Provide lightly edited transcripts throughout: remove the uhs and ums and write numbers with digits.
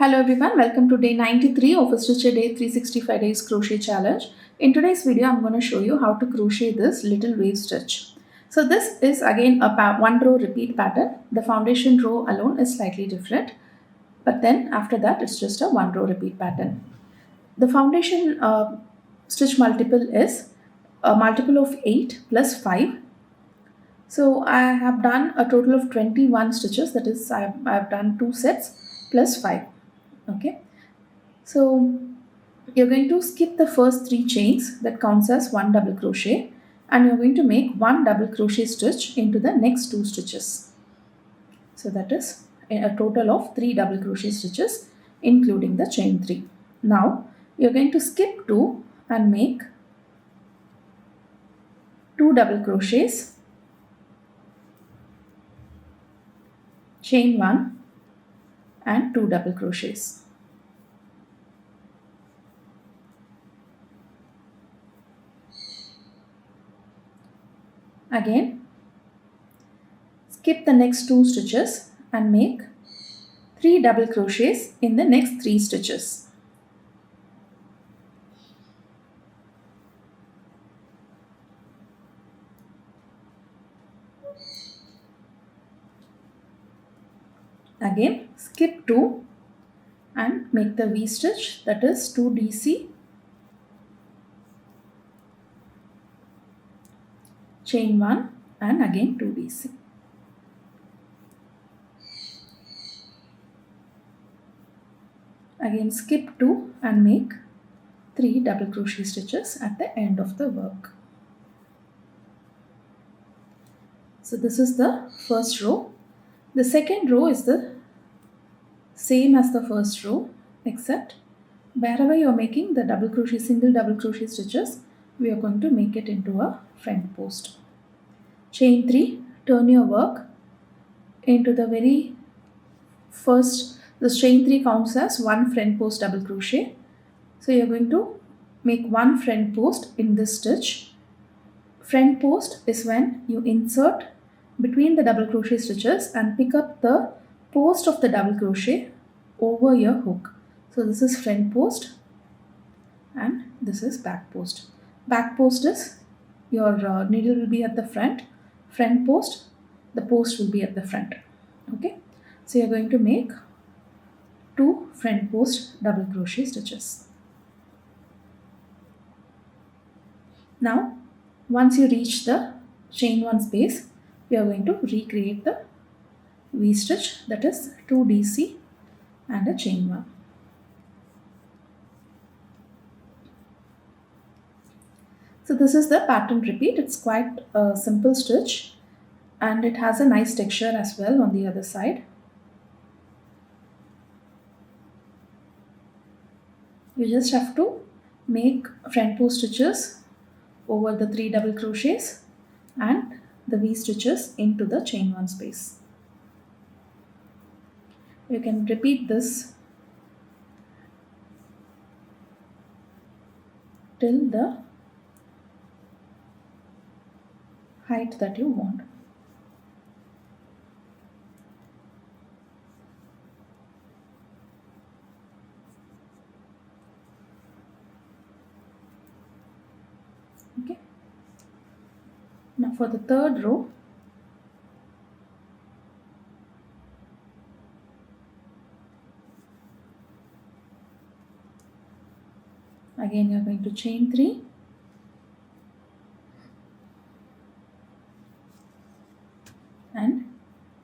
Hello everyone, welcome to day 93 of a Stitch a Day 365 Days Crochet Challenge. In today's video, I'm going to show you how to crochet this little wave stitch. So this is again a one row repeat pattern. The foundation row alone is slightly different, but then after that it's just a one row repeat pattern. The foundation stitch multiple is a multiple of 8 plus 5. So I have done a total of 21 stitches, that is I've done 2 sets plus 5. Okay. So you're going to skip the first 3 chains, that counts as 1 double crochet, and you're going to make 1 double crochet stitch into the next 2 stitches. So that is a total of 3 double crochet stitches including the chain 3. Now you're going to skip 2 and make 2 double crochets, chain 1 and 2 double crochets. Again, skip the next 2 stitches and make 3 double crochets in the next 3 stitches. Again, skip 2 and make the V stitch, that is 2 DC, chain 1 and again 2 DC. Again skip 2 and make 3 double crochet stitches at the end of the work. So this is the first row. The second row is the same as the first row, except wherever you are making the double crochet, single double crochet stitches, we are going to make it into a front post. Chain 3, turn your work into the very first. The chain 3 counts as 1 front post double crochet. So you are going to make 1 front post in this stitch. Front post is when you insert between the double crochet stitches and pick up the post of the double crochet over your hook. So this is front post and this is back post. Back post is your needle will be at the front. Front post, the post will be at the front. Okay, so you're going to make 2 front post double crochet stitches. Now once you reach the chain 1 space, we are going to recreate the V stitch, that is 2 DC and a chain 1. So this is the pattern repeat. It's quite a simple stitch and it has a nice texture as well on the other side. You just have to make front post stitches over the 3 double crochets and the V stitches into the chain 1 space. You can repeat this till the height that you want. Okay. Now for the third row, again you are going to chain 3 and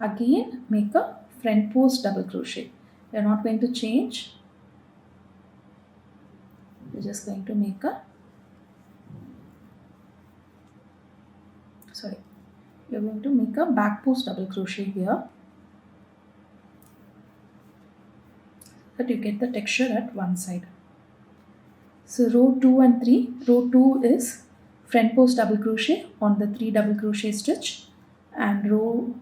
again make a front post double crochet. You are not going to change, you are just going to make a you're going to make a back post double crochet here, that you get the texture at one side. So row 2 and 3, row 2 is front post double crochet on the 3 double crochet stitch, and row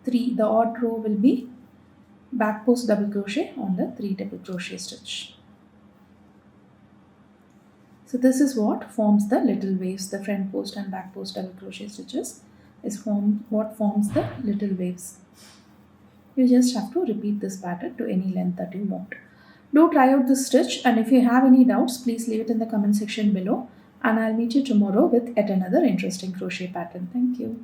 3, the odd row, will be back post double crochet on the 3 double crochet stitch. So this is what forms the little waves. The front post and back post double crochet stitches is what forms the little waves. You just have to repeat this pattern to any length that you want. Do try out this stitch, and if you have any doubts, please leave it in the comment section below, and I'll meet you tomorrow with yet another interesting crochet pattern. Thank you.